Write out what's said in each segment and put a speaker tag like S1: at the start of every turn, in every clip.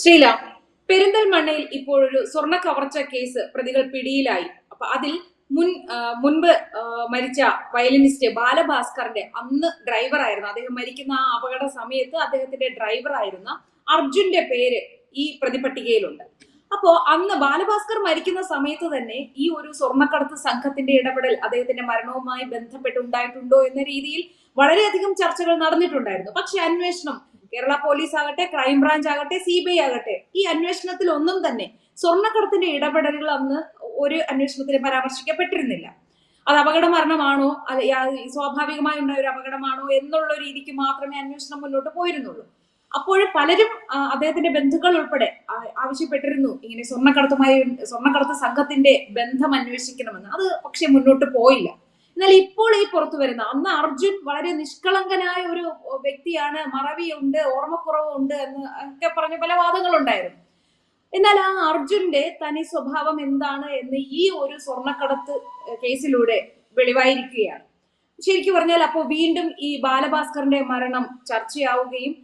S1: ശ്രീല, പെരിന്തൽമണ്ണയിൽ ഇപ്പോഴൊരു സ്വർണ്ണ കവർച്ച കേസ് പ്രതികൾ പിടിയിലായി. അപ്പൊ അതിൽ മുൻപ് മരിച്ച വയലിനിസ്റ്റ് ബാലഭാസ്കറിന്റെ അന്ന് ഡ്രൈവറായിരുന്നു, അദ്ദേഹം മരിക്കുന്ന ആ അപകട സമയത്ത് അദ്ദേഹത്തിന്റെ ഡ്രൈവറായിരുന്ന അർജുന്റെ പേര് ഈ പ്രതിപട്ടികയിലുണ്ട്. അപ്പോ അന്ന് ബാലഭാസ്കർ മരിക്കുന്ന സമയത്ത് തന്നെ ഈ ഒരു സ്വർണ്ണക്കടത്ത് സംഘത്തിന്റെ ഇടപെടൽ അദ്ദേഹത്തിന്റെ മരണവുമായി ബന്ധപ്പെട്ട് ഉണ്ടായിട്ടുണ്ടോ എന്ന രീതിയിൽ വളരെയധികം ചർച്ചകൾ നടന്നിട്ടുണ്ടായിരുന്നു. പക്ഷെ അന്വേഷണം, കേരള പോലീസ് ആകട്ടെ, ക്രൈംബ്രാഞ്ച് ആകട്ടെ, CBI ആകട്ടെ, ഈ അന്വേഷണത്തിൽ ഒന്നും തന്നെ സ്വർണ്ണക്കടത്തിന്റെ ഇടപെടലുകൾ അന്ന് ഒരു അന്വേഷണത്തിൽ പരാമർശിക്കപ്പെട്ടിരുന്നില്ല. അത് അപകട മരണമാണോ, അത് സ്വാഭാവികമായി ഉണ്ടായ ഒരു അപകടമാണോ എന്നുള്ള രീതിക്ക് മാത്രമേ അന്വേഷണം മുന്നോട്ട് പോയിരുന്നുള്ളൂ. അപ്പോൾ പലരും അദ്ദേഹത്തിന്റെ ബന്ധുക്കൾ ഉൾപ്പെടെ ആവശ്യപ്പെട്ടിരുന്നു ഇങ്ങനെ സ്വർണ്ണക്കടത്ത് സംഘത്തിന്റെ ബന്ധം അന്വേഷിക്കണമെന്ന്. അത് പക്ഷെ മുന്നോട്ട് പോയില്ല. എന്നാൽ ഇപ്പോൾ ഈ പുറത്തു വരുന്ന, അന്ന് അർജുൻ വളരെ നിഷ്കളങ്കനായ ഒരു വ്യക്തിയാണ്, മറവിയുണ്ട്, ഓർമ്മക്കുറവുണ്ട് എന്ന് ഒക്കെ പറഞ്ഞ പല വാദങ്ങളുണ്ടായിരുന്നു. എന്നാൽ ആ അർജുന്റെ തനി സ്വഭാവം എന്താണ് എന്ന് ഈ ഒരു സ്വർണ്ണക്കടത്ത് കേസിലൂടെ വെളിവായിരിക്കുകയാണ്. ശരിക്കും പറഞ്ഞാൽ അപ്പോൾ വീണ്ടും ഈ ബാലഭാസ്കറിന്റെ മരണം ചർച്ചയാവുകയും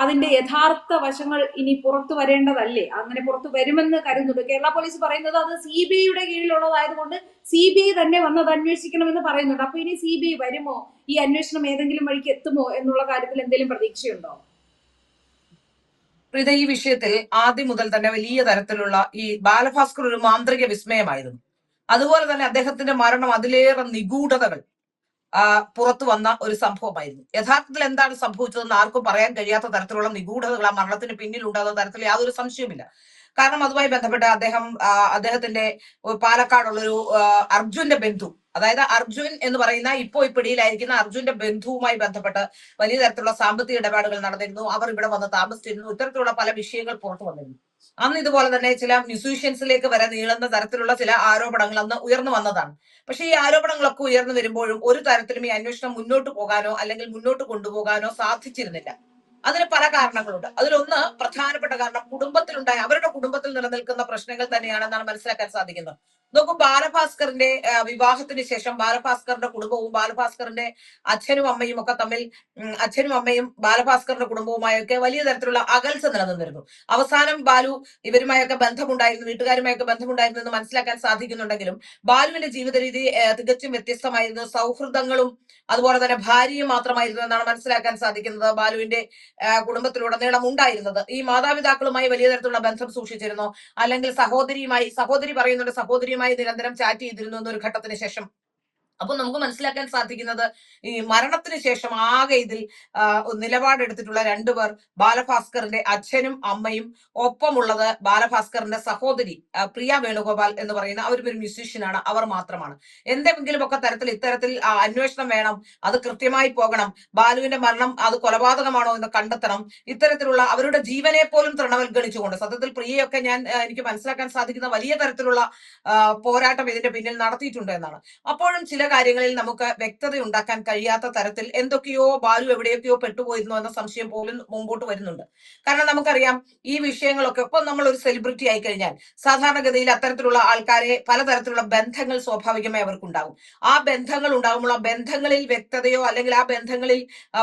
S1: അതിന്റെ യഥാർത്ഥ വശങ്ങൾ ഇനി പുറത്തു വരേണ്ടതല്ലേ, അങ്ങനെ പുറത്തു വരുമെന്ന് കരുതുന്നുണ്ട്. കേരള പോലീസ് പറയുന്നത് അത് CBIയുടെ കീഴിലുള്ളതായതുകൊണ്ട് CBI തന്നെ വന്നത് അന്വേഷിക്കണമെന്ന് പറയുന്നുണ്ട്. അപ്പൊ ഇനി CBI വരുമോ, ഈ അന്വേഷണം ഏതെങ്കിലും വഴിക്ക് എത്തുമോ എന്നുള്ള കാര്യത്തിൽ എന്തെങ്കിലും പ്രതീക്ഷയുണ്ടോ?
S2: ഈ വിഷയത്തിൽ ആദ്യം മുതൽ തന്നെ വലിയ തരത്തിലുള്ള ഈ ബാലഭാസ്കർ ഒരു മാന്ത്രിക വിസ്മയമായിരുന്നു. അതുപോലെ തന്നെ അദ്ദേഹത്തിന്റെ മരണം അതിലേറെ നിഗൂഢതകൾ പുറത്തു വന്ന ഒരു സംഭവമായിരുന്നു. യഥാർത്ഥത്തിൽ എന്താണ് സംഭവിച്ചതെന്ന് ആർക്കും പറയാൻ കഴിയാത്ത തരത്തിലുള്ള നിഗൂഢതകൾ ആ മരണത്തിന് പിന്നിലുണ്ടാകുന്ന തരത്തിൽ യാതൊരു സംശയവുമില്ല. കാരണം അതുമായി ബന്ധപ്പെട്ട് അദ്ദേഹത്തിന്റെ പാലക്കാടുള്ളൊരു അർജുന്റെ ബന്ധു, അതായത് അർജുൻ എന്ന് പറയുന്ന ഇപ്പോൾ ഈ പിടിയിലായിരിക്കുന്ന അർജുന്റെ ബന്ധുവുമായി ബന്ധപ്പെട്ട് വലിയ തരത്തിലുള്ള സാമ്പത്തിക ഇടപാടുകൾ നടന്നിരുന്നു. അവർ ഇവിടെ വന്ന് താമസിച്ചിരുന്നു. ഇത്തരത്തിലുള്ള പല വിഷയങ്ങൾ പുറത്തു വന്നിരുന്നു. അന്ന് ഇതുപോലെ തന്നെ ചില മ്യൂസീഷ്യൻസിലേക്ക് വരെ നീളുന്ന തരത്തിലുള്ള ചില ആരോപണങ്ങൾ അന്ന് ഉയർന്നു വന്നതാണ്. പക്ഷെ ഈ ആരോപണങ്ങളൊക്കെ ഉയർന്നു വരുമ്പോഴും ഒരു തരത്തിലും ഈ അന്വേഷണം മുന്നോട്ട് പോകാനോ അല്ലെങ്കിൽ മുന്നോട്ട് കൊണ്ടുപോകാനോ സാധിച്ചിരുന്നില്ല. അതിന് പല കാരണങ്ങളുണ്ട്. അതിലൊന്ന് പ്രധാനപ്പെട്ട കാരണം കുടുംബത്തിലുണ്ടായ, അവരുടെ കുടുംബത്തിൽ നിലനിൽക്കുന്ന പ്രശ്നങ്ങൾ തന്നെയാണെന്നാണ് മനസ്സിലാക്കാൻ സാധിക്കുന്നത്. നോക്കൂ, ബാലഭാസ്കറിന്റെ വിവാഹത്തിന് ശേഷം ബാലഭാസ്കറിന്റെ കുടുംബവും ബാലഭാസ്കറിന്റെ അച്ഛനും അമ്മയും ഒക്കെ തമ്മിൽ, അച്ഛനും അമ്മയും ബാലഭാസ്കറിന്റെ കുടുംബവുമായൊക്കെ വലിയ തരത്തിലുള്ള അകൽച്ച നിലനിന്നിരുന്നു. അവസാനം ബാലു ഇവരുമായൊക്കെ ബന്ധമുണ്ടായിരുന്നു, വീട്ടുകാരുമായൊക്കെ ബന്ധമുണ്ടായിരുന്നു എന്ന് മനസ്സിലാക്കാൻ സാധിക്കുന്നുണ്ടെങ്കിലും ബാലുവിന്റെ ജീവിത രീതി തികച്ചും വ്യത്യസ്തമായിരുന്നു. സൗഹൃദങ്ങളും അതുപോലെ തന്നെ ഭാര്യയും മാത്രമായിരുന്നു എന്നാണ് മനസ്സിലാക്കാൻ സാധിക്കുന്നത് ബാലുവിന്റെ കുടുംബത്തിലുടനീളം ഉണ്ടായിരുന്നത്. ഈ മാതാപിതാക്കളുമായി വലിയ തരത്തിലുള്ള ബന്ധം സൂക്ഷിച്ചിരുന്നു, അല്ലെങ്കിൽ സഹോദരി പറയുന്നുണ്ട് സഹോദരിയുമായി നിരന്തരം ചാറ്റ് ചെയ്തിരുന്നു എന്നൊരു ഘട്ടത്തിന് ശേഷം. അപ്പൊ നമുക്ക് മനസ്സിലാക്കാൻ സാധിക്കുന്നത് ഈ മരണത്തിന് ശേഷം ആകെ ഇതിൽ നിലപാടെടുത്തിട്ടുള്ള രണ്ടുപേർ ബാലഭാസ്കറിന്റെ അച്ഛനും അമ്മയും, ഒപ്പമുള്ളത് ബാലഭാസ്കറിന്റെ സഹോദരി പ്രിയ വേണുഗോപാൽ എന്ന് പറയുന്ന അവരും ഒരു മ്യൂസീഷ്യനാണ്, അവർ മാത്രമാണ്. എന്തെങ്കിലുമൊക്കെ തരത്തിൽ ഇത്തരത്തിൽ അന്വേഷണം വേണം, അത് കൃത്യമായി പോകണം, ബാലുവിന്റെ മരണം അത് കൊലപാതകമാണോ എന്ന് കണ്ടെത്തണം, ഇത്തരത്തിലുള്ള അവരുടെ ജീവനെ പോലും തൃണവൽഗണിച്ചുകൊണ്ട് സത്യത്തിൽ പ്രിയയൊക്കെ എനിക്ക് മനസ്സിലാക്കാൻ സാധിക്കുന്ന വലിയ തരത്തിലുള്ള പോരാട്ടം ഇതിന്റെ പിന്നിൽ നടത്തിയിട്ടുണ്ട് എന്നാണ്. അപ്പോഴും ചില കാര്യങ്ങളിൽ നമുക്ക് വ്യക്തത ഉണ്ടാക്കാൻ കഴിയാത്ത തരത്തിൽ എന്തൊക്കെയോ ബാലു എവിടെയൊക്കെയോ പെട്ടുപോയിരുന്നു എന്ന സംശയം പോലും മുമ്പോട്ട് വരുന്നുണ്ട്. കാരണം നമുക്കറിയാം ഈ വിഷയങ്ങളൊക്കെ, ഇപ്പൊ നമ്മൾ ഒരു സെലിബ്രിറ്റി ആയി കഴിഞ്ഞാൽ സാധാരണഗതിയിൽ അത്തരത്തിലുള്ള ആൾക്കാരെ പലതരത്തിലുള്ള ബന്ധങ്ങൾ സ്വാഭാവികമായി അവർക്കുണ്ടാകും. ആ ബന്ധങ്ങൾ ഉണ്ടാകുമ്പോൾ ആ ബന്ധങ്ങളിൽ വ്യക്തതയോ അല്ലെങ്കിൽ ആ ബന്ധങ്ങളിൽ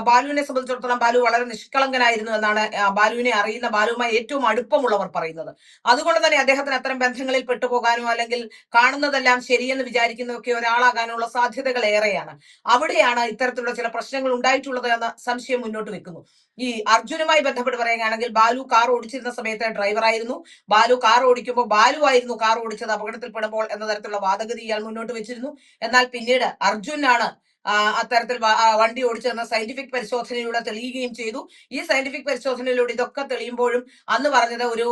S2: ബാലുവിനെ സംബന്ധിച്ചിടത്തോളം ബാലു വളരെ നിഷ്കളങ്കനായിരുന്നു എന്നാണ് ബാലുവിനെ അറിയുന്ന, ബാലുവുമായി ഏറ്റവും അടുപ്പമുള്ളവർ പറയുന്നത്. അതുകൊണ്ട് തന്നെ അദ്ദേഹത്തിന് അത്തരം ബന്ധങ്ങളിൽ പെട്ടുപോകാനോ അല്ലെങ്കിൽ കാണുന്നതെല്ലാം ശരിയെന്ന് വിചാരിക്കുന്നതൊക്കെ ഒരാളാകാനുള്ള സാധ്യതകൾ ഏറെയാണ്. അവിടെയാണ് ഇത്തരത്തിലുള്ള ചില പ്രശ്നങ്ങൾ ഉണ്ടായിട്ടുള്ളത് എന്ന സംശയം മുന്നോട്ട് വെക്കുന്നു. ഈ അർജുനുമായി ബന്ധപ്പെട്ട് പറയുകയാണെങ്കിൽ ബാലു കാർ ഓടിച്ചിരുന്ന സമയത്ത് ഡ്രൈവറായിരുന്നു. ബാലു കാർ ഓടിക്കുമ്പോൾ ബാലു ആയിരുന്നു കാർ ഓടിച്ചത് അപകടത്തിൽപ്പെടുമ്പോൾ എന്ന തരത്തിലുള്ള വാദഗതി ഇയാൾ മുന്നോട്ട് വെച്ചിരുന്നു. എന്നാൽ പിന്നീട് അർജുനാണ് അത്തരത്തിൽ വണ്ടി ഓടിച്ചതെന്ന് സയന്റിഫിക് പരിശോധനയിലൂടെ തെളിയുകയും ചെയ്തു. ഈ സയന്റിഫിക് പരിശോധനയിലൂടെ ഇതൊക്കെ തെളിയുമ്പോഴും അന്ന് പറഞ്ഞത് ഒരു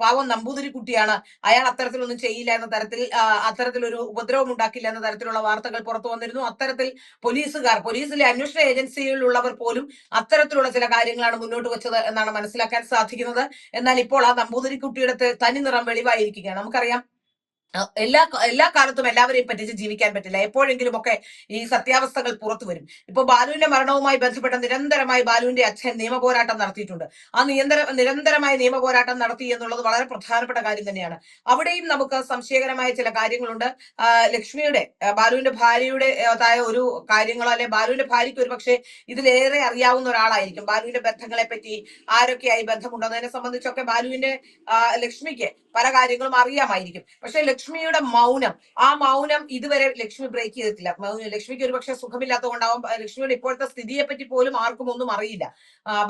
S2: പാവം നമ്പൂതിരി കുട്ടിയാണ്, അയാൾ അത്തരത്തിലൊന്നും ചെയ്യില്ല എന്ന തരത്തിൽ, അത്തരത്തിലൊരു ഉപദ്രവം ഉണ്ടാക്കില്ല എന്ന തരത്തിലുള്ള വാർത്തകൾ പുറത്തു വന്നിരുന്നു. അത്തരത്തിൽ പോലീസിലെ അന്വേഷണ ഏജൻസിയിലുള്ളവർ പോലും അത്തരത്തിലുള്ള ചില കാര്യങ്ങളാണ് മുന്നോട്ട് വെച്ചത് എന്നാണ് മനസ്സിലാക്കാൻ സാധിക്കുന്നത്. എന്നാൽ ഇപ്പോൾ ആ നമ്പൂതിരി കുട്ടിയുടെ തനി നിറം വെളിവായിരിക്കുകയാണ്. നമുക്കറിയാം എല്ലാ കാലത്തും എല്ലാവരെയും പറ്റിച്ച് ജീവിക്കാൻ പറ്റില്ല. എപ്പോഴെങ്കിലും ഒക്കെ ഈ സത്യാവസ്ഥകൾ പുറത്തു വരും. ഇപ്പൊ ബാലുവിന്റെ മരണവുമായി ബന്ധപ്പെട്ട നിരന്തരമായി ബാലുവിന്റെ അച്ഛൻ നിയമപോരാട്ടം നടത്തിയിട്ടുണ്ട്. ആ നിരന്തരമായ നിയമപോരാട്ടം നടത്തി എന്നുള്ളത് വളരെ പ്രധാനപ്പെട്ട കാര്യം തന്നെയാണ്. അവിടെയും നമുക്ക് സംശയകരമായ ചില കാര്യങ്ങളുണ്ട്. ലക്ഷ്മിയുടെ ബാലുവിന്റെ ഭാര്യയുടെ ഒരു കാര്യങ്ങളോ അല്ലെ ബാലുവിന്റെ ഭാര്യയ്ക്ക് ഒരു പക്ഷേ ഇതിലേറെ അറിയാവുന്ന ഒരാളായിരിക്കും. ബാലുവിന്റെ ബന്ധങ്ങളെ പറ്റി ആരൊക്കെയായി ബന്ധമുണ്ടോ എന്നതിനെ സംബന്ധിച്ചൊക്കെ ബാലുവിന്റെ ലക്ഷ്മിക്ക് പല കാര്യങ്ങളും അറിയാമായിരിക്കും. പക്ഷെ ലക്ഷ്മിയുടെ മൗനം, ആ മൗനം ഇതുവരെ ലക്ഷ്മി ബ്രേക്ക് ചെയ്തിട്ടില്ല. ലക്ഷ്മിക്ക് ഒരു പക്ഷെ സുഖമില്ലാത്തതുകൊണ്ടാവും ലക്ഷ്മിയുടെ ഇപ്പോഴത്തെ സ്ഥിതിയെ പറ്റി പോലും ആർക്കും ഒന്നും അറിയില്ല.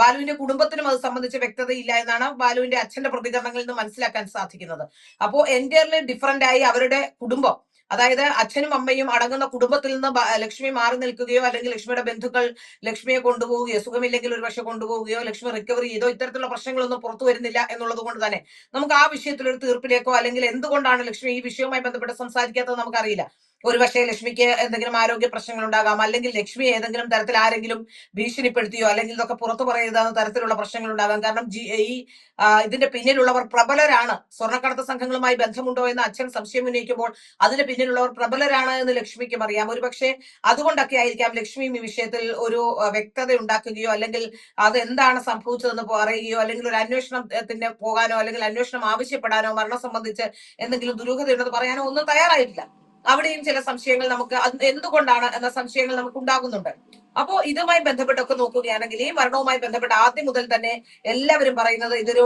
S2: ബാലുവിന്റെ കുടുംബത്തിനും അത് സംബന്ധിച്ച് വ്യക്തതയില്ല എന്നാണ് ബാലുവിന്റെ അച്ഛന്റെ പ്രതികരണങ്ങളിൽ നിന്ന് മനസ്സിലാക്കാൻ സാധിക്കുന്നത്. അപ്പോ എൻറ്റയർലി ഡിഫറന്റ് ആയി അവരുടെ കുടുംബം, അതായത് അച്ഛനും അമ്മയും അടങ്ങുന്ന കുടുംബത്തിൽ നിന്ന് ലക്ഷ്മി മാറി നിൽക്കുകയോ അല്ലെങ്കിൽ ലക്ഷ്മിയുടെ ബന്ധുക്കൾ ലക്ഷ്മിയെ കൊണ്ടുപോവുകയോ സുഖമില്ലെങ്കിൽ ഒരു പക്ഷെ കൊണ്ടുപോവുകയോ ലക്ഷ്മി റിക്കവറി ചെയ്തോ ഇത്തരത്തിലുള്ള പ്രശ്നങ്ങളൊന്നും പുറത്തു വരുന്നില്ല എന്നുള്ളത് കൊണ്ട് തന്നെ നമുക്ക് ആ വിഷയത്തിൽ ഒരു തീർപ്പിലേക്കോ അല്ലെങ്കിൽ എന്തുകൊണ്ടാണ് ലക്ഷ്മി ഈ വിഷയവുമായി ബന്ധപ്പെട്ട് സംസാരിക്കാത്തത് നമുക്കറിയില്ല. ഒരു പക്ഷേ ലക്ഷ്മിക്ക് എന്തെങ്കിലും ആരോഗ്യ പ്രശ്നങ്ങൾ ഉണ്ടാകാം, അല്ലെങ്കിൽ ലക്ഷ്മി ഏതെങ്കിലും തരത്തിൽ ആരെങ്കിലും ഭീഷണിപ്പെടുത്തിയോ അല്ലെങ്കിൽ ഇതൊക്കെ പുറത്തു പറയരുതെന്ന തരത്തിലുള്ള പ്രശ്നങ്ങൾ ഉണ്ടാകാം. കാരണം ഇതിന്റെ പിന്നിലുള്ളവർ പ്രബലരാണ്. സ്വർണ്ണക്കടത്ത് സംഘങ്ങളുമായി ബന്ധമുണ്ടോ എന്ന് അച്ഛൻ സംശയം ഉന്നയിക്കുമ്പോൾ അതിന് പിന്നിലുള്ളവർ പ്രബലരാണ് എന്ന് ലക്ഷ്മിക്കും അറിയാം. ഒരു പക്ഷേ അതുകൊണ്ടൊക്കെ ആയിരിക്കാം ലക്ഷ്മിയും ഈ വിഷയത്തിൽ ഒരു വ്യക്തത ഉണ്ടാക്കുകയോ അല്ലെങ്കിൽ അത് എന്താണ് സംഭവിച്ചതെന്ന് പറയുകയോ അല്ലെങ്കിൽ ഒരു അന്വേഷണത്തിന് പോകാനോ അല്ലെങ്കിൽ അന്വേഷണം ആവശ്യപ്പെടാനോ മരണം സംബന്ധിച്ച് എന്തെങ്കിലും ദുരൂഹതയുണ്ടെന്ന് പറയാനോ ഒന്നും തയ്യാറായിട്ടില്ല. അവിടെയും ചില സംശയങ്ങൾ നമുക്ക് എന്തുകൊണ്ടാണ് എന്ന സംശയങ്ങൾ നമുക്ക് ഉണ്ടാകുന്നുണ്ട്. അപ്പോ ഇതുമായി ബന്ധപ്പെട്ടൊക്കെ നോക്കുകയാണെങ്കിൽ ഈ മരണവുമായി ബന്ധപ്പെട്ട് ആദ്യം മുതൽ തന്നെ എല്ലാവരും പറയുന്നത് ഇതൊരു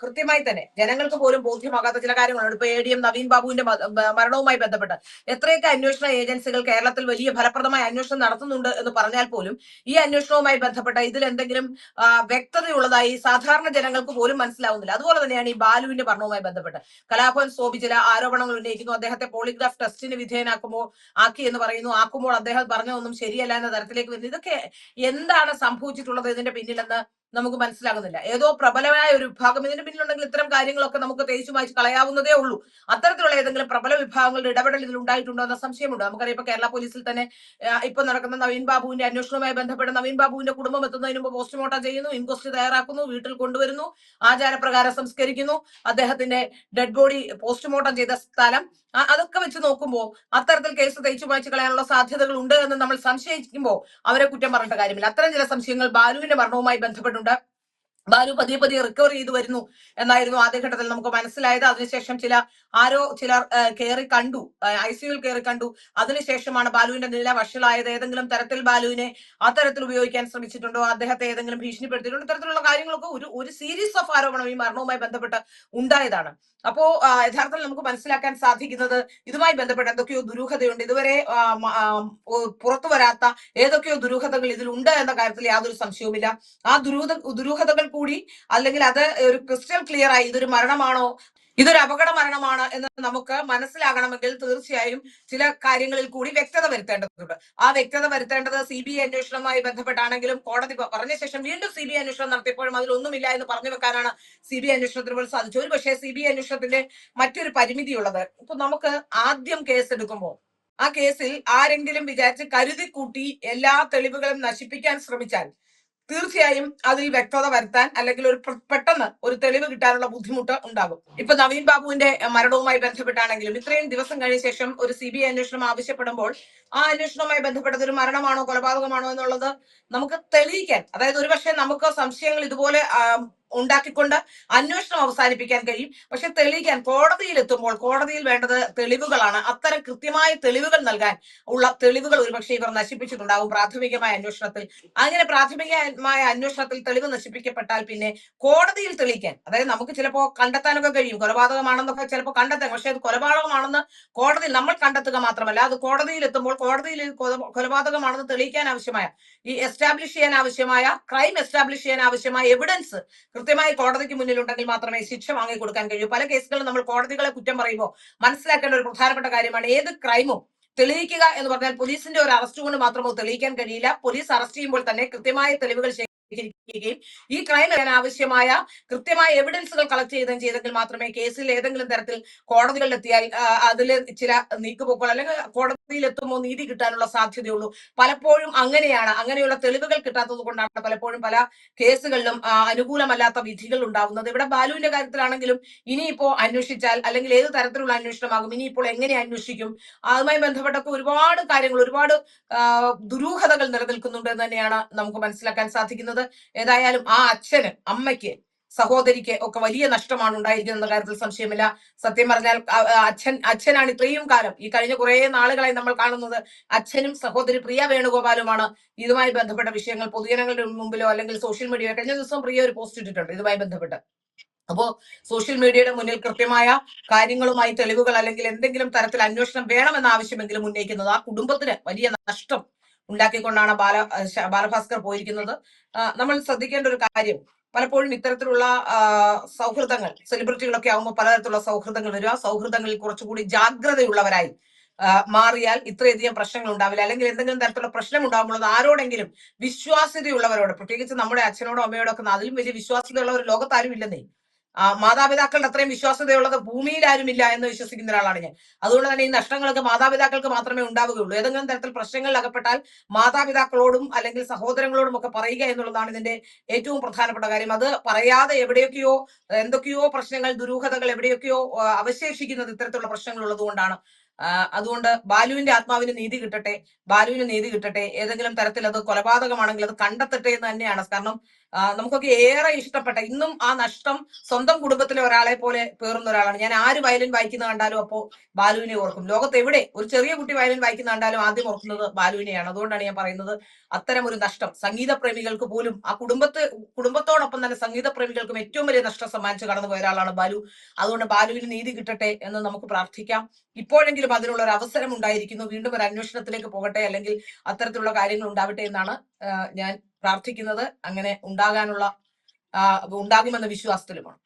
S2: കൃത്യമായി തന്നെ ജനങ്ങൾക്ക് പോലും ബോധ്യമാകാത്ത ചില കാര്യങ്ങളാണ്. ഇപ്പൊ ADM നവീൻ ബാബുവിന്റെ മരണവുമായി ബന്ധപ്പെട്ട് എത്രയൊക്കെ അന്വേഷണ ഏജൻസികൾ കേരളത്തിൽ വലിയ ഫലപ്രദമായ അന്വേഷണം നടത്തുന്നുണ്ട് എന്ന് പറഞ്ഞാൽ പോലും ഈ അന്വേഷണവുമായി ബന്ധപ്പെട്ട ഇതിൽ എന്തെങ്കിലും വ്യക്തതയുള്ളതായി സാധാരണ ജനങ്ങൾക്ക് പോലും മനസ്സിലാവുന്നില്ല. അതുപോലെ തന്നെയാണ് ഈ ബാലുവിന്റെ മരണവുമായി ബന്ധപ്പെട്ട് കലാഭവൻ സോബി ചില ആരോപണങ്ങൾ ഉന്നയിക്കുന്നു. അദ്ദേഹത്തെ പോളിഗ്രാഫ് ടെസ്റ്റിന് ആക്കി എന്ന് പറയുന്നു. ആക്കുമ്പോൾ അദ്ദേഹം പറഞ്ഞതൊന്നും ശരിയല്ല എന്ന തരത്തിലേക്ക് വരുന്നു. ഇതൊക്കെ എന്താണ് സംഭവിച്ചിട്ടുള്ളത് ഇതിന്റെ പിന്നിലെന്ന് നമുക്ക് മനസ്സിലാകുന്നില്ല. ഏതോ പ്രബലമായ ഒരു വിഭാഗം ഇതിന്റെ പിന്നിലുണ്ടെങ്കിൽ ഇത്തരം കാര്യങ്ങളൊക്കെ നമുക്ക് തേച്ചു മായ്ച്ച് കളയാവുന്നതേ ഉള്ളൂ. അത്തരത്തിലുള്ള ഏതെങ്കിലും പ്രബല വിഭാഗങ്ങളുടെ ഇടപെടൽ ഇതിൽ ഉണ്ടായിട്ടുണ്ടോ എന്ന സംശയമുണ്ട്. നമുക്കറിയാം ഇപ്പൊ കേരള പോലീസിൽ തന്നെ ഇപ്പൊ നടക്കുന്ന നവീൻ ബാബുവിന്റെ അന്വേഷണവുമായി ബന്ധപ്പെട്ട് നവീൻ ബാബുവിന്റെ കുടുംബം എത്തുന്നതിന് മുമ്പ് പോസ്റ്റ്മോർട്ടം ചെയ്യുന്നു, ഇൻക്വസ്റ്റ് തയ്യാറാക്കുന്നു, വീട്ടിൽ കൊണ്ടുവരുന്നു, ആചാരപ്രകാരം സംസ്കരിക്കുന്നു, അദ്ദേഹത്തിന്റെ ഡെഡ് ബോഡി പോസ്റ്റ്മോർട്ടം ചെയ്ത സ്ഥലം, അതൊക്കെ വെച്ച് നോക്കുമ്പോൾ അത്തരത്തിൽ കേസ് തേച്ചു മായ്ച്ചു കളയാനുള്ള സാധ്യതകൾ ഉണ്ട് എന്ന് നമ്മൾ സംശയിക്കുമ്പോൾ അവരെ കുറ്റം പറഞ്ഞിട്ട് കാര്യമില്ല. അത്തരം ചില സംശയങ്ങൾ ബാലുവിന്റെ മരണവുമായി ബന്ധപ്പെട്ടുണ്ട്. ബാലു പതിയെ റിക്കവർ ചെയ്തു വരുന്നു എന്നായിരുന്നു ആദ്യഘട്ടത്തിൽ നമുക്ക് മനസ്സിലായത്. അതിനുശേഷം ചിലർ കയറി കണ്ടു, ICUവിൽ കയറി കണ്ടു. അതിനുശേഷമാണ് ബാലുവിന്റെ നില വഷളായത്. ഏതെങ്കിലും തരത്തിൽ ബാലുവിനെ അത്തരത്തിൽ ഉപയോഗിക്കാൻ ശ്രമിച്ചിട്ടുണ്ടോ, അദ്ദേഹത്തെ ഏതെങ്കിലും ഭീഷണിപ്പെടുത്തിയിട്ടുണ്ടോ, ഇത്തരത്തിലുള്ള കാര്യങ്ങളൊക്കെ ഒരു സീരീസ് ഓഫ് ആരോപണം ഈ മരണവുമായി ബന്ധപ്പെട്ട് ഉണ്ടായതാണ്. അപ്പോ യഥാർത്ഥത്തിൽ നമുക്ക് മനസ്സിലാക്കാൻ സാധിക്കുന്നത് ഇതുമായി ബന്ധപ്പെട്ട് എന്തൊക്കെയോ ദുരൂഹതയുണ്ട്. ഇതുവരെ പുറത്തു വരാത്ത ഏതൊക്കെയോ ദുരൂഹതകൾ ഇതിലുണ്ട് എന്ന കാര്യത്തിൽ യാതൊരു സംശയവുമില്ല. ആ ദുരൂഹതകൾ കൂടി അല്ലെങ്കിൽ അത് ഒരു ക്രിസ്റ്റൽ ക്ലിയർ ആയി ഇതൊരു മരണമാണോ, ഇതൊരു അപകട മരണമാണ് എന്ന് നമുക്ക് മനസ്സിലാകണമെങ്കിൽ തീർച്ചയായും ചില കാര്യങ്ങളിൽ കൂടി വ്യക്തത വരുത്തേണ്ടതുണ്ട്. ആ വ്യക്തത വരുത്തേണ്ടത് CBI അന്വേഷണവുമായി ബന്ധപ്പെട്ടാണെങ്കിലും കോടതി പറഞ്ഞ ശേഷം വീണ്ടും CBI അന്വേഷണം നടത്തിയപ്പോഴും അതിലൊന്നുമില്ല എന്ന് പറഞ്ഞു വെക്കാനാണ് CBI അന്വേഷണത്തിന് പോലും സാധിച്ചത്. ഒരു പക്ഷേ CBI അന്വേഷണത്തിന്റെ മറ്റൊരു പരിമിതിയുള്ളത്, ഇപ്പൊ നമുക്ക് ആദ്യം കേസ് എടുക്കുമ്പോൾ ആ കേസിൽ ആരെങ്കിലും വിചാരിച്ച് കരുതി കൂട്ടി എല്ലാ തെളിവുകളും നശിപ്പിക്കാൻ ശ്രമിച്ചാൽ തീർച്ചയായും അതിൽ വ്യക്തത വരുത്താൻ അല്ലെങ്കിൽ പെട്ടെന്ന് ഒരു തെളിവ് കിട്ടാനുള്ള ബുദ്ധിമുട്ട് ഉണ്ടാകും. ഇപ്പൊ നവീൻ ബാബുവിന്റെ മരണവുമായി ബന്ധപ്പെട്ടാണെങ്കിലും ഇത്രയും ദിവസം കഴിഞ്ഞ ശേഷം ഒരു CBI അന്വേഷണം ആവശ്യപ്പെടുമ്പോൾ ആ അന്വേഷണവുമായി ബന്ധപ്പെട്ടത് ഒരു മരണമാണോ കൊലപാതകമാണോ എന്നുള്ളത് നമുക്ക് തെളിയിക്കാൻ, അതായത് ഒരുപക്ഷെ നമുക്ക് സംശയങ്ങൾ ഇതുപോലെ ഉണ്ടാക്കിക്കൊണ്ട് അന്വേഷണം അവസാനിപ്പിക്കാൻ കഴിയും. പക്ഷെ തെളിയിക്കാൻ കോടതിയിൽ എത്തുമ്പോൾ കോടതിയിൽ വേണ്ടത് തെളിവുകളാണ്. അത്തരം കൃത്യമായ തെളിവുകൾ നൽകാൻ ഉള്ള തെളിവുകൾ ഒരുപക്ഷെ ഇവർ നശിപ്പിച്ചിട്ടുണ്ടാകും പ്രാഥമികമായ അന്വേഷണത്തിൽ. അങ്ങനെ പ്രാഥമികമായ അന്വേഷണത്തിൽ തെളിവ് നശിപ്പിക്കപ്പെട്ടാൽ പിന്നെ കോടതിയിൽ തെളിയിക്കാൻ, അതായത് നമുക്ക് ചിലപ്പോൾ കണ്ടെത്താനൊക്കെ കഴിയും, കൊലപാതകമാണെന്നൊക്കെ ചിലപ്പോൾ കണ്ടെത്താം. പക്ഷെ അത് കൊലപാതകമാണെന്ന് കോടതിയിൽ നമ്മൾ കണ്ടെത്തുക മാത്രമല്ല, അത് കോടതിയിൽ എത്തുമ്പോൾ കോടതിയിൽ കൊലപാതകമാണെന്ന് തെളിയിക്കാൻ ആവശ്യമായ ക്രൈം എസ്റ്റാബ്ലിഷ് ചെയ്യാൻ ആവശ്യമായ എവിഡൻസ് കൃത്യമായി കോടതിക്ക് മുന്നിലുണ്ടെങ്കിൽ മാത്രമേ ശിക്ഷ വാങ്ങിക്കൊടുക്കാൻ കഴിയൂ. പല കേസുകളും നമ്മൾ കോടതികളെ കുറ്റം പറയുമ്പോൾ മനസ്സിലാക്കേണ്ട ഒരു പ്രധാനപ്പെട്ട കാര്യമാണ്, ഏത് ക്രൈമും തെളിയിക്കുക എന്ന് പറഞ്ഞാൽ പോലീസിന്റെ ഒരു അറസ്റ്റ് കൊണ്ട് മാത്രമോ തെളിയിക്കാൻ കഴിയില്ല. പോലീസ് അറസ്റ്റ് ചെയ്യുമ്പോൾ തന്നെ കൃത്യമായ തെളിവുകൾ ക്രമീകരിക്കുകയും ഈ ക്രൈം ആവശ്യമായ കൃത്യമായ എവിഡൻസുകൾ കളക്ട് ചെയ്തെങ്കിൽ മാത്രമേ കേസിൽ ഏതെങ്കിലും തരത്തിൽ കോടതികളിലെത്തിയാൽ അതിൽ ചില നീക്കുപോക്കുകൾ അല്ലെങ്കിൽ കോടതിയിൽ എത്തുമ്പോൾ നീതി കിട്ടാനുള്ള സാധ്യതയുള്ളൂ. പലപ്പോഴും അങ്ങനെയാണ്. അങ്ങനെയുള്ള തെളിവുകൾ കിട്ടാത്തത് കൊണ്ടാണ് പലപ്പോഴും പല കേസുകളിലും അനുകൂലമല്ലാത്ത വിധികൾ ഉണ്ടാവുന്നത്. ഇവിടെ ബാലുവിന്റെ കാര്യത്തിലാണെങ്കിലും ഇനിയിപ്പോ അന്വേഷിച്ചാൽ അല്ലെങ്കിൽ ഏത് തരത്തിലുള്ള അന്വേഷണമാകും, ഇനിയിപ്പോൾ എങ്ങനെ അന്വേഷിക്കും, അതുമായി ബന്ധപ്പെട്ടൊക്കെ ഒരുപാട് കാര്യങ്ങൾ, ഒരുപാട് ദുരൂഹതകൾ നിലനിൽക്കുന്നുണ്ട് എന്ന് തന്നെയാണ് നമുക്ക് മനസ്സിലാക്കാൻ സാധിക്കുന്നത്. ഏതായാലും ആ അച്ഛന്, അമ്മയ്ക്ക്, സഹോദരിക്ക് ഒക്കെ വലിയ നഷ്ടമാണ് ഉണ്ടായിരിക്കുന്ന കാര്യത്തിൽ സംശയമില്ല. സത്യം പറഞ്ഞാൽ അച്ഛനാണ് ഇത്രയും കാലം, ഈ കഴിഞ്ഞ കുറെ നാളുകളായി നമ്മൾ കാണുന്നത് അച്ഛനും സഹോദരി പ്രിയ വേണുഗോപാലുമാണ് ഇതുമായി ബന്ധപ്പെട്ട വിഷയങ്ങൾ പൊതുജനങ്ങളുടെ മുമ്പിലോ അല്ലെങ്കിൽ സോഷ്യൽ മീഡിയ, കഴിഞ്ഞ ദിവസം പ്രിയ ഒരു പോസ്റ്റ് ഇട്ടിട്ടുണ്ട് ഇതുമായി ബന്ധപ്പെട്ട്. അപ്പോ സോഷ്യൽ മീഡിയയുടെ മുന്നിൽ കൃത്യമായ കാര്യങ്ങളുമായി തെളിവുകൾ അല്ലെങ്കിൽ എന്തെങ്കിലും തരത്തിൽ അന്വേഷണം വേണമെന്ന ആവശ്യമെങ്കിലും ഉന്നയിക്കുന്നത് ആ കുടുംബത്തിന് വലിയ നഷ്ടം ഉണ്ടാക്കിക്കൊണ്ടാണ് ബാലഭാസ്കർ പോയിരിക്കുന്നത്. നമ്മൾ ശ്രദ്ധിക്കേണ്ട ഒരു കാര്യം, പലപ്പോഴും ഇത്തരത്തിലുള്ള സൗഹൃദങ്ങൾ, സെലിബ്രിറ്റികളൊക്കെ ആകുമ്പോൾ പലതരത്തിലുള്ള സൗഹൃദങ്ങൾ വരിക, സൗഹൃദങ്ങളിൽ കുറച്ചുകൂടി ജാഗ്രതയുള്ളവരായി മാറിയാൽ ഇത്രയധികം പ്രശ്നങ്ങൾ ഉണ്ടാവില്ല. അല്ലെങ്കിൽ എന്തെങ്കിലും തരത്തിലുള്ള പ്രശ്നം ഉണ്ടാകുമ്പോൾ ആരോടെങ്കിലും വിശ്വാസ്യതയുള്ളവരോട്, പ്രത്യേകിച്ച് നമ്മുടെ അച്ഛനോടോ അമ്മയോടോ ഒക്കെ അതിലും വലിയ വിശ്വാസ്യതയുള്ളവർ ലോകത്താരും ഇല്ലെന്നേ. മാതാപിതാക്കളുടെ അത്രയും വിശ്വാസ്യതയുള്ളത് ഭൂമിയിൽ ആരുമില്ല എന്ന് വിശ്വസിക്കുന്ന ഒരാളാണ് ഞാൻ. അതുകൊണ്ട് തന്നെ ഈ നഷ്ടങ്ങളൊക്കെ മാതാപിതാക്കൾക്ക് മാത്രമേ ഉണ്ടാവുകയുള്ളൂ. ഏതെങ്കിലും തരത്തിൽ പ്രശ്നങ്ങളിൽ അകപ്പെട്ടാൽ മാതാപിതാക്കളോടും അല്ലെങ്കിൽ സഹോദരങ്ങളോടും ഒക്കെ പറയുക എന്നുള്ളതാണ് ഇതിന്റെ ഏറ്റവും പ്രധാനപ്പെട്ട കാര്യം. അത് പറയാതെ എവിടെയൊക്കെയോ എന്തൊക്കെയോ പ്രശ്നങ്ങൾ, ദുരൂഹതകൾ എവിടെയൊക്കെയോ അവശേഷിക്കുന്നത് ഇത്തരത്തിലുള്ള പ്രശ്നങ്ങൾ ഉള്ളത് കൊണ്ടാണ്. അതുകൊണ്ട് ബാലുവിന്റെ ആത്മാവിന് നീതി കിട്ടട്ടെ, ബാലുവിന് നീതി കിട്ടട്ടെ. ഏതെങ്കിലും തരത്തിൽ അത് കൊലപാതകമാണെങ്കിൽ അത് കണ്ടെത്തട്ടെ എന്ന് തന്നെയാണ്. കാരണം നമുക്കൊക്കെ ഏറെ ഇഷ്ടപ്പെട്ട, ഇന്നും ആ നഷ്ടം സ്വന്തം കുടുംബത്തിലെ ഒരാളെ പോലെ പേറുന്ന ഒരാളാണ് ഞാൻ. ആര് വയലിൻ വായിക്കുന്ന കണ്ടാലും അപ്പോ ബാലുവിനെ ഓർക്കും. ലോകത്ത് എവിടെ ഒരു ചെറിയ കുട്ടി വയലിൻ വായിക്കുന്ന കണ്ടാലും ആദ്യം ഓർക്കുന്നത് ബാലുവിനെയാണ്. അതുകൊണ്ടാണ് ഞാൻ പറയുന്നത്, അത്തരം ഒരു നഷ്ടം സംഗീത പ്രേമികൾക്ക് പോലും, ആ കുടുംബത്തോടൊപ്പം തന്നെ സംഗീത പ്രേമികൾക്കും ഏറ്റവും വലിയ നഷ്ടം സമ്മാനിച്ച് കടന്നുപോയ ഒരാളാണ് ബാലു. അതുകൊണ്ട് ബാലുവിന് നീതി കിട്ടട്ടെ എന്ന് നമുക്ക് പ്രാർത്ഥിക്കാം. ഇപ്പോഴെങ്കിലും അതിനുള്ള ഒരു അവസരം ഉണ്ടായിരിക്കുന്നു. വീണ്ടും ഒരു അന്വേഷണത്തിലേക്ക് പോകട്ടെ, അല്ലെങ്കിൽ അത്തരത്തിലുള്ള കാര്യങ്ങൾ ഉണ്ടാവട്ടെ എന്നാണ് ഞാൻ പ്രാർത്ഥിക്കുന്നത്. അങ്ങനെ ഉണ്ടാകുമെന്ന വിശ്വാസത്തിലുമാണ്.